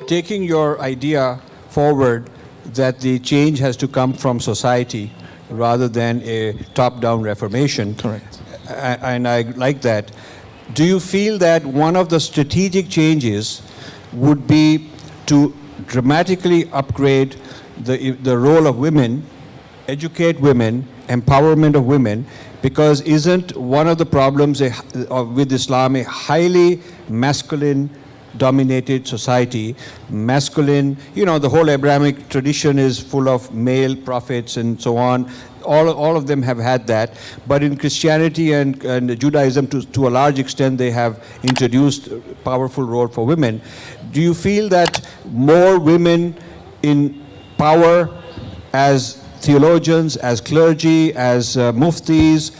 taking your idea forward that the change has to come from society rather than a top-down reformation. Correct. And I like that. Do you feel that one of the strategic changes would be to dramatically upgrade the role of women, educate women, empowerment of women, because isn't one of the problems with Islam a highly masculine dominated society? Masculine, the whole Abrahamic tradition is full of male prophets and so on. All of them have had that, but in Christianity and Judaism, to a large extent, they have introduced a powerful role for women. Do you feel that more women in power as theologians, as clergy, as muftis,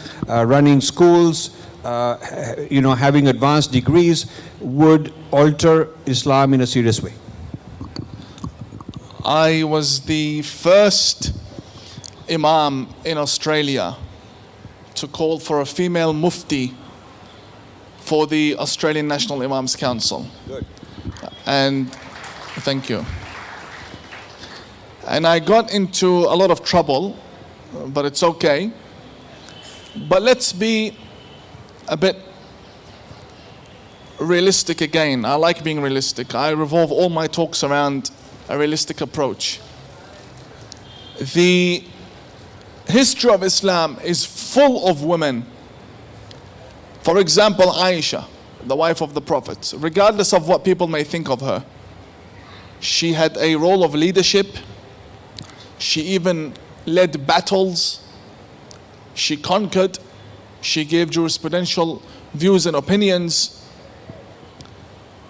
running schools, having advanced degrees, would alter Islam in a serious way? I was the first Imam in Australia to call for a female mufti for the Australian National Imams Council. Good. And thank you. And I got into a lot of trouble, but it's okay. But let's be a bit realistic again. I like being realistic. I revolve all my talks around a realistic approach. The history of Islam is full of women. For example, Aisha, the wife of the Prophet, regardless of what people may think of her, she had a role of leadership. She even led battles. She conquered. She gave jurisprudential views and opinions.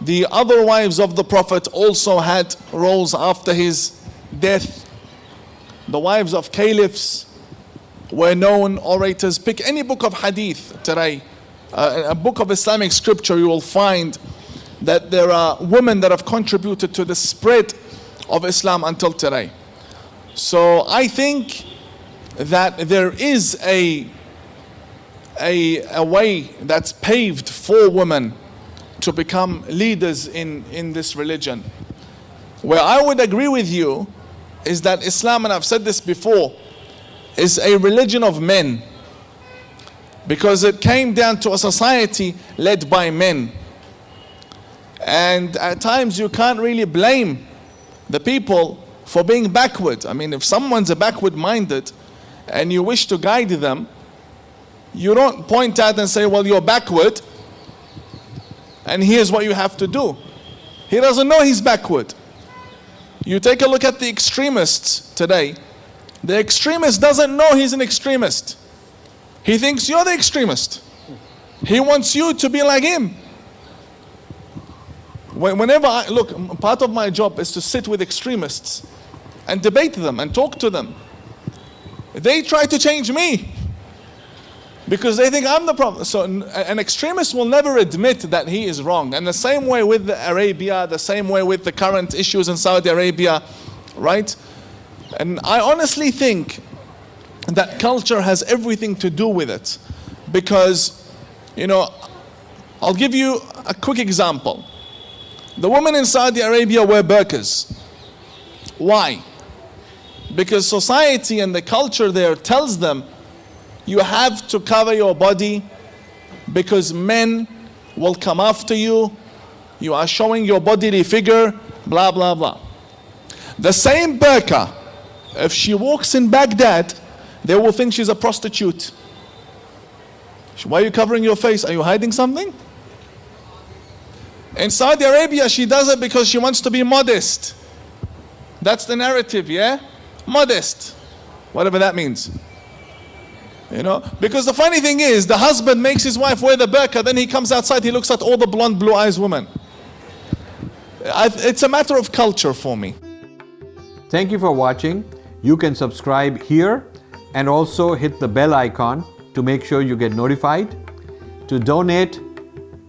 The other wives of the Prophet also had roles after his death. The wives of caliphs were known orators. Pick any book of hadith today, a book of Islamic scripture, you will find that there are women that have contributed to the spread of Islam until today. So I think that there is a way that's paved for women to become leaders in this religion. Where I would agree with you is that Islam, and I've said this before, is a religion of men, because it came down to a society led by men. And at times you can't really blame the people for being backward. I mean, if someone's a backward-minded and you wish to guide them, you don't point out and say, well, you're backward, and here's what you have to do. He doesn't know he's backward. You take a look at the extremists today. The extremist doesn't know he's an extremist. He thinks you're the extremist. He wants you to be like him. Whenever look, part of my job is to sit with extremists and debate them and talk to them. They try to change me because they think I'm the problem. So an extremist will never admit that he is wrong. And the same way with Arabia, the same way with the current issues in Saudi Arabia, right? And I honestly think that culture has everything to do with it. Because, I'll give you a quick example. The women in Saudi Arabia wear burqas. Why? Because society and the culture there tells them you have to cover your body because men will come after you. You are showing your bodily figure, blah, blah, blah. The same burqa, if she walks in Baghdad, they will think she's a prostitute. Why are you covering your face? Are you hiding something? In Saudi Arabia, she does it because she wants to be modest. That's the narrative, yeah? Modest. Whatever that means. Because the funny thing is, the husband makes his wife wear the burqa, then he comes outside, he looks at all the blonde, blue-eyed women. It's a matter of culture for me. Thank you for watching. You can subscribe here and also hit the bell icon to make sure you get notified. To donate,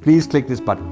please click this button.